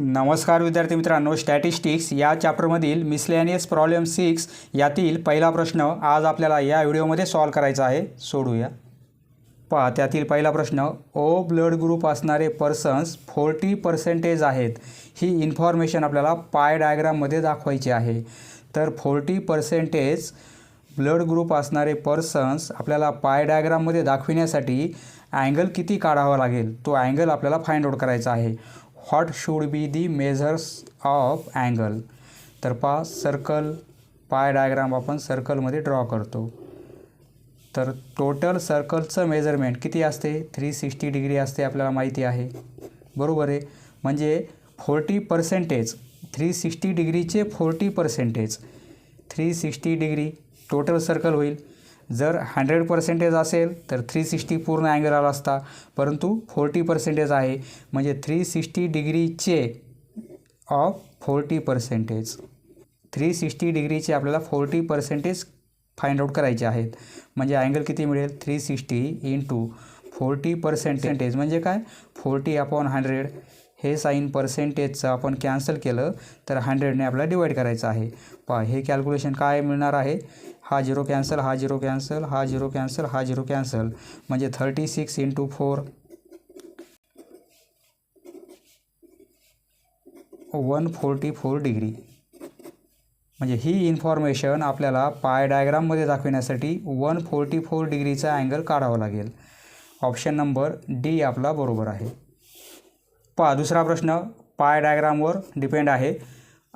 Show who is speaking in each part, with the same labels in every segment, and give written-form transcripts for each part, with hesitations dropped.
Speaker 1: नमस्कार विद्यार्थी मित्रांनो, स्टॅटिस्टिक्स या चॅप्टरमधील मिसलेनियस प्रॉब्लेम 6 यातील पहिला प्रश्न आज आपल्याला या व्हिडिओमध्ये सॉल्व करायचा आहे. सोडूया. पहा, त्यातील पहिला प्रश्न, ओ ब्लड ग्रुप असणारे पर्सन्स 40% आहेत. ही इन्फॉर्मेशन आपल्याला पाय डायग्राममध्ये दाखवायची आहे. तर 40% ब्लड ग्रुप असणारे पर्सन्स आपल्याला पाय डायग्राममध्ये दाखविण्यासाठी अँगल किती काढावा लागेल, तो अँगल आपल्याला फाइंड आउट करायचा आहे. What should be the measures of angle. तर पहा, सर्कल पाय डायग्राम आपण सर्कलमध्ये ड्रॉ करतो. तर टोटल सर्कलचं मेजरमेंट किती असते? 360 डिग्री असते, आपल्याला माहिती आहे. बरोबर आहे. म्हणजे 40% 360 डिग्रीचे 40% 360 डिग्री टोटल सर्कल होईल. जर 100% असेल तर 360 पूर्ण अँगल आला असता, परंतु 40% आहे म्हणजे 360 डिग्रीचे ऑफ 40%. 360 डिग्रीचे आपल्याला 40% फाइंड आउट करायचे आहेत. म्हणजे अँगल किती मिळेल? 360 इंटू 40% म्हणजे काय? 40/100. हे साईन पर्सेंटेजचं आपण कॅन्सल केलं तर 100ने आपल्याला डिवाईड करायचं आहे. पहा, हे कॅल्क्युलेशन काय मिळणार आहे? हा 0 कॅन्सल, हा 0 कॅन्सल, हा 0 कॅन्सल, हा 0 कॅन्सल, म्हणजे 36 इंटू 4 144 डिग्री. म्हणजे ही इन्फॉर्मेशन आपल्याला पाय डायग्राममध्ये दाखविण्यासाठी 144 डिग्रीचा अँगल काढावा लागेल. ऑप्शन नंबर डी आपला बरोबर आहे. पहा, दुसरा प्रश्न पाय डायग्रामवर डिपेंड आहे.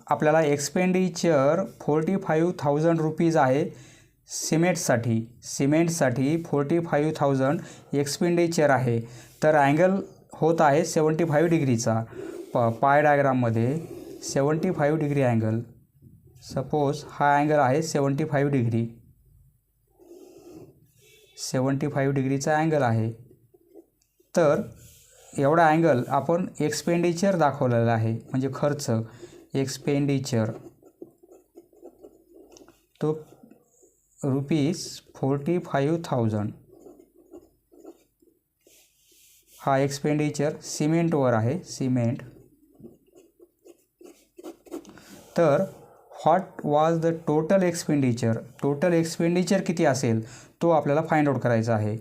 Speaker 1: आपल्याला एक्सपेंडिचर 45,000 रुपीज आहे सिमेंटसाठी. 45,000 एक्सपेंडिचर आहे. तर अँगल होत आहे 75 डिग्रीचा. पाय डायग्राममध्ये 75 डिग्री अँगल, सपोज हा अँगल आहे 75 डिग्री. 75 डिग्रीचा अँगल आहे. तर एवढा अँगल आपण एक्सपेंडिचर दाखवलेला आहे, म्हणजे खर्च. एक्सपेंडिचर तो ₹45,000. हा एक्सपेंडिचर सिमेंटवर आहे, सिमेंट. तर what was the total expenditure. Total expenditure किती असेल तो आपल्याला फाइंड आउट करायचा आहे.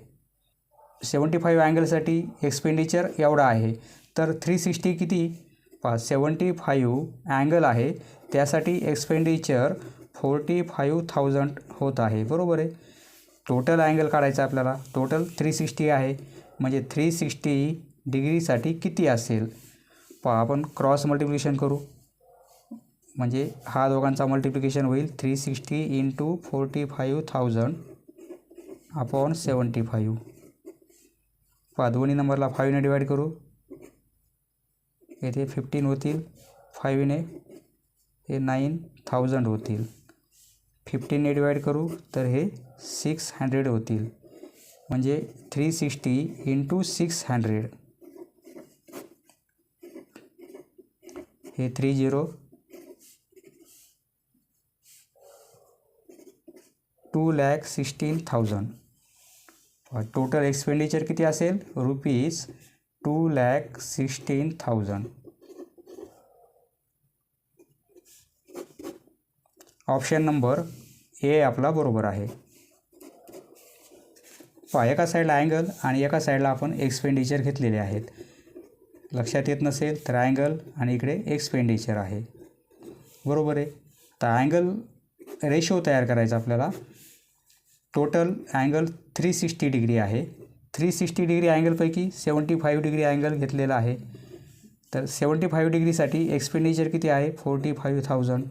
Speaker 1: 75 अँगलसाठी एक्सपेंडिचर एवढा आहे. तर 360 किती? 75 अँगल आहे, त्यासाठी एक्सपेंडिचर 45,000 होत आहे. बरोबर आहे. टोटल अँगल काढायचा आपल्याला. टोटल 360 आहे, म्हणजे 360 डिग्रीसाठी किती असेल? पहा, आपण क्रॉस मल्टिप्लिकेशन करू. म्हणजे हा दोघांचा मल्टिप्लिकेशन होईल 360 इंटू 45,000/75. पहा, दोन्ही नंबरला 5ने डिवाईड करू. येथे 15 होतील. 5ने हे 9,000 होतील. 15ने डिवाईड करू तर हे 600 होतील. म्हणजे 360 इंटू 600. हे 30 2,16,000. टोटल एक्सपेंडिचर किती असेल? ₹2,16,000. ऑप्शन नंबर ए आपला बरोबर आहे. पहा, एका साईडला अँगल आणि एका साईडला आपण एक्सपेंडिचर घेतलेले आहेत. लक्षात येत नसेल तर अँगल आणि इकडे एक्सपेंडिचर आहे. बरोबर आहे. तर अँगल रेशो तयार करायचा आपल्याला. टोटल अँगल 360 डिग्री आहे. 360 डिग्री अँगलपैकी 75 डिग्री अँगल घेतलेला आहे. तर 75 डिग्रीसाठी एक्सपेंडिचर किती आहे? 45,000.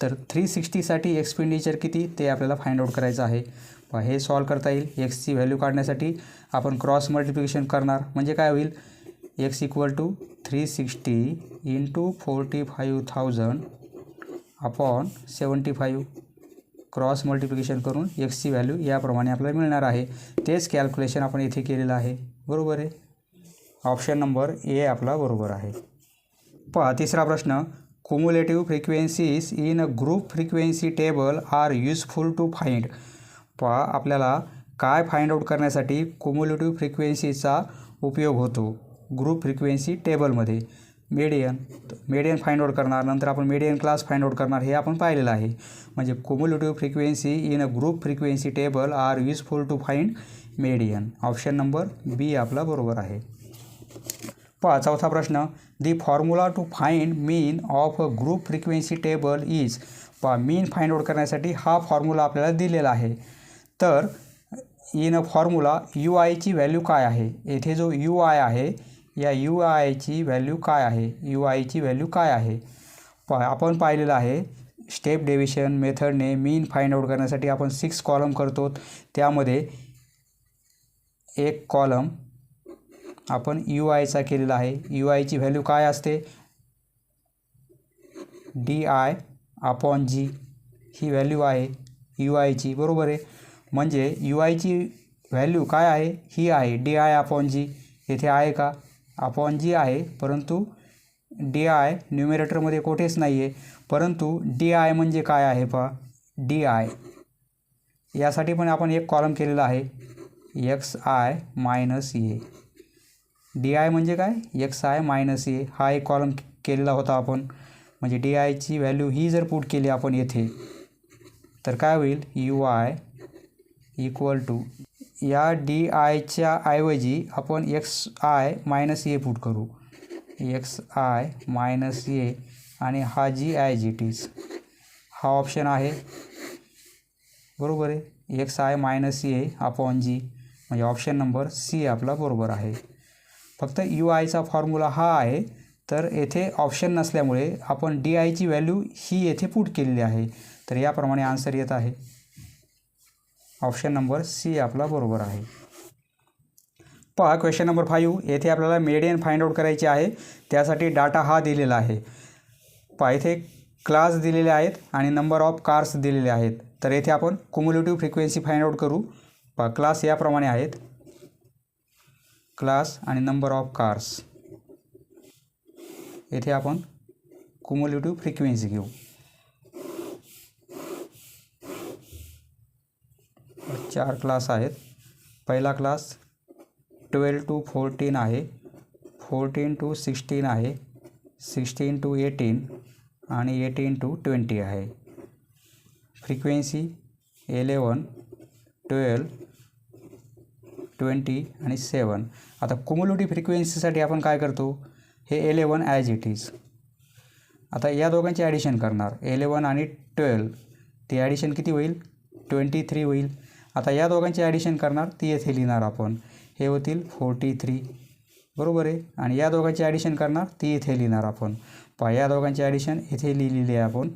Speaker 1: तर 360साठी एक्सपेंडिचर किती ते आपल्याला फाइंड आउट करायचं आहे. हे सॉल्व करता येईल. एक्सची व्हॅल्यू काढण्यासाठी आपण क्रॉस मल्टिप्लिकेशन करणार. म्हणजे काय होईल? X equal to 360 into 45,000/75. Cross multiplication करून एक्सची व्हॅल्यू याप्रमाणे आपल्याला मिळणार आहे. तेच कॅल्क्युलेशन आपण इथे केलेलं आहे. बरोबर आहे. ऑप्शन नंबर ए आपला बरोबर आहे. पहा, तिसरा प्रश्न, cumulative frequencies in a group frequency table are useful to find. पहा, आपल्याला काय फाइंड आउट करण्यासाठी क्युमुलेटिव्ह फ्रिक्वेन्सीचा उपयोग होतो? ग्रुप फ्रिक्वेन्सी टेबलमध्ये मेडियन फाइंड आउट करणार, नंतर आपण मेडियन क्लास फाइंड आउट करणार, हे आपण पाहिलेलं आहे. म्हणजे cumulative frequency in a group frequency table are useful to find median. Option number B आपला बरोबर आहे. पहा चौथा प्रश्न, the formula to find mean of a group frequency table is. पहा मीन फाइंड आउट करण्यासाठी हा फॉर्म्युला आपल्याला दिलेला आहे. तर इन अ फॉर्म्युला यू आयची व्हॅल्यू काय आहे. येथे जो यू आय आहे, या यू आयची व्हॅल्यू काय आहे, यू आयची व्हॅल्यू काय आहे. आपण पाहिलेलं आहे स्टेप डेव्हिएशन मेथडने मीन फाइंड आउट करण्यासाठी आपण 6 कॉलम करतो. त्यामध्ये एक कॉलम आपण यू आयचा केलेला आहे. यू आयची व्हॅल्यू काय असते, DI/G ही व्हॅल्यू आहे यू आयची, बरोबर आहे. म्हणजे यू आयची व्हॅल्यू काय आहे, ही आहे DI/G. येथे आहे का, G आहे, परंतु DI न्यूमरेटरमध्ये कुठेच नाही आहे. परंतु DI म्हणजे काय आहे पहा, DI यासाठी पण आपण एक कॉलम केलेला आहे XI-A. DI म्हणजे काय, XI-A हा एक कॉलम केलेला होता आपण. म्हणजे DIची व्हॅल्यू ही जर पुट केली आपण येथे, तर काय होईल, UI इक्वल टू या DIच्या ऐवजी आपण XI-A पुट करू, XI-A, आणि हा G ॲज इट इज हा ऑप्शन आहे, बरोबर आहे. XI-A/G म्हणजे ऑप्शन नंबर सी आपला बरोबर आहे. फक्त यू आयचा फॉर्म्युला हा आहे, तर येथे ऑप्शन नसल्यामुळे आपण DIची व्हॅल्यू ही येथे पुट केलेली आहे. तर याप्रमाणे आन्सर येत आहे. ऑप्शन नंबर सी आपला बरोबर आहे. पहा क्वेश्चन नंबर 5. येथे आपल्याला मेडियन फाइंड आउट करायचे आहे. त्यासाठी डाटा हा दिलेला आहे. पहा इथे क्लास दिलेले आहेत आणि नंबर ऑफ कार्स दिलेले आहेत. तर येथे आपण क्युम्युलेटिव्ह फ्रिक्वेन्सी फाइंड आउट करू. पहा क्लास याप्रमाणे आहेत, क्लास आणि नंबर ऑफ कार्स. येथे आपण क्युम्युलेटिव्ह फ्रिक्वेन्सी घेऊ. 4 क्लास आहेत. पहिला क्लास 12 to 14 आहे, 14 to 16 आहे, 16 to 18 आणि 18 to 20 आहे. फ्रिक्वेन्सी 11, 12, 20 आणि 7. आता क्युम्युलेटिव्ह फ्रिक्वेन्सीसाठी आपण काय करतो, हे 11 ॲज इट इज. आता या दोघांची ॲडिशन करणार, 11 आणि 12, ती ॲडिशन किती होईल, 23 होईल. आता या दोघांची ॲडिशन करणार, ती येथे लिहिणार आपण, हे होतील 43, बरोबर आहे. आणि या दोघांची ॲडिशन करणार, ती येथे लिहिणार आपण. पहा या दोघांची ॲडिशन येथे लिहिलेली आहे आपण,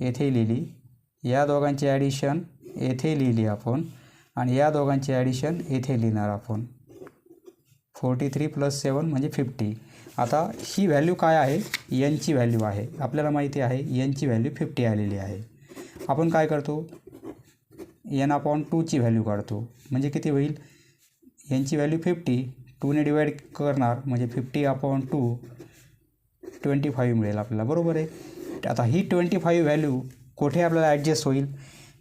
Speaker 1: येथे लिहिली. या दोघांची ॲडिशन येथे लिहिली आपण आणि या दोघांची ॲडिशन येथे लिहिणार आपण. 43 + 7 म्हणजे 50. आता ही व्हॅल्यू काय आहे, एनची व्हॅल्यू आहे. आपल्याला माहिती आहे एनची व्हॅल्यू 50 आलेली आहे. आपण काय करतो, N/2ची व्हॅल्यू काढतो. म्हणजे किती होईल, एनची व्हॅल्यू 50, 2ने डिवाईड करणार म्हणजे 50/2, 25 मिळेल आपल्याला, बरोबर आहे. आता ही 25 व्हॅल्यू कुठे आपल्याला ॲडजस्ट होईल,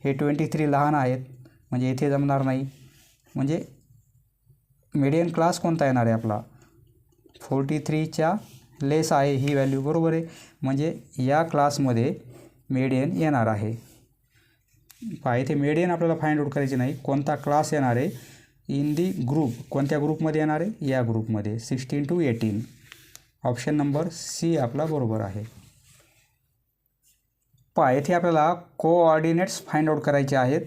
Speaker 1: हे 23 लहान आहेत म्हणजे इथे जमणार नाही. म्हणजे मीडियन क्लास कोणता येणार आहे आपला, 43च्या लेस आहे ही व्हॅल्यू, बरोबर आहे. म्हणजे या क्लासमध्ये मीडियन येणार आहे. पहा इथे मीडियन आपल्याला फाइंड आउट करायचे नाही, कोणता क्लास येणार आहे इन दी ग्रुप, कोणत्या ग्रुपमध्ये येणार आहे, या ग्रुपमध्ये 16 to 18. ऑप्शन नंबर सी आपला बरोबर आहे. पहा येथे आपल्याला कोऑर्डिनेट्स फाइंड आउट करायचे आहेत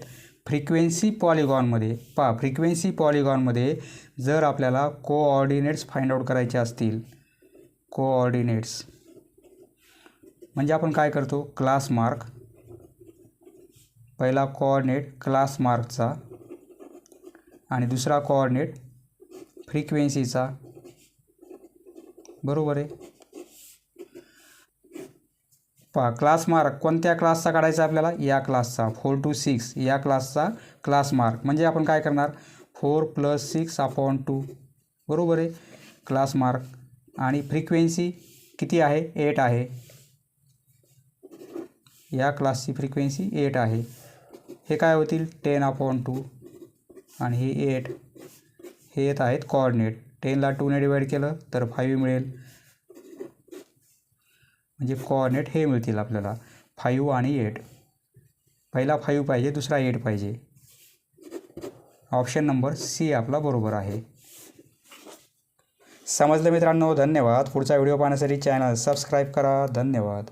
Speaker 1: फ्रिक्वेन्सी पॉलिगॉनमध्ये. पहा फ्रिक्वेन्सी पॉलिगॉनमध्ये जर आपल्याला कोऑर्डिनेट्स फाइंड आउट करायचे असतील, कोऑर्डिनेट्स म्हणजे आपण काय करतो, क्लास मार्क, पहिला कोऑर्डिनेट क्लास मार्कचा आणि दुसरा कोऑर्डिनेट फ्रिक्वेन्सीचा, बरोबर आहे. पहा क्लास मार्क कोणत्या क्लासचा काढायचा आपल्याला, या क्लासचा 4 to 6 या क्लासचा क्लास मार्क. म्हणजे आपण काय करणार, 4 + 6/2, बरोबर आहे, क्लास मार्क. आणि फ्रिक्वेन्सी किती आहे, 8 आहे. या क्लासची फ्रिक्वेन्सी 8 आहे. हे काय होतील 10/2 आणि हे 8. हे येत आहेत कोऑर्डिनेट 10ला 2ने डिवाईड केलं तर 5 मिळेल. म्हणजे कोऑर्डिनेट हे मिळतील आपल्याला 5 आणि 8. पहिला 5 पाहिजे, दुसरा 8 पाहिजे. ऑप्शन नंबर सी आपला बरोबर आहे. समजलं मित्रांनो? धन्यवाद. पुढचा व्हिडिओ पाहण्यासाठी चॅनल सबस्क्राईब करा. धन्यवाद.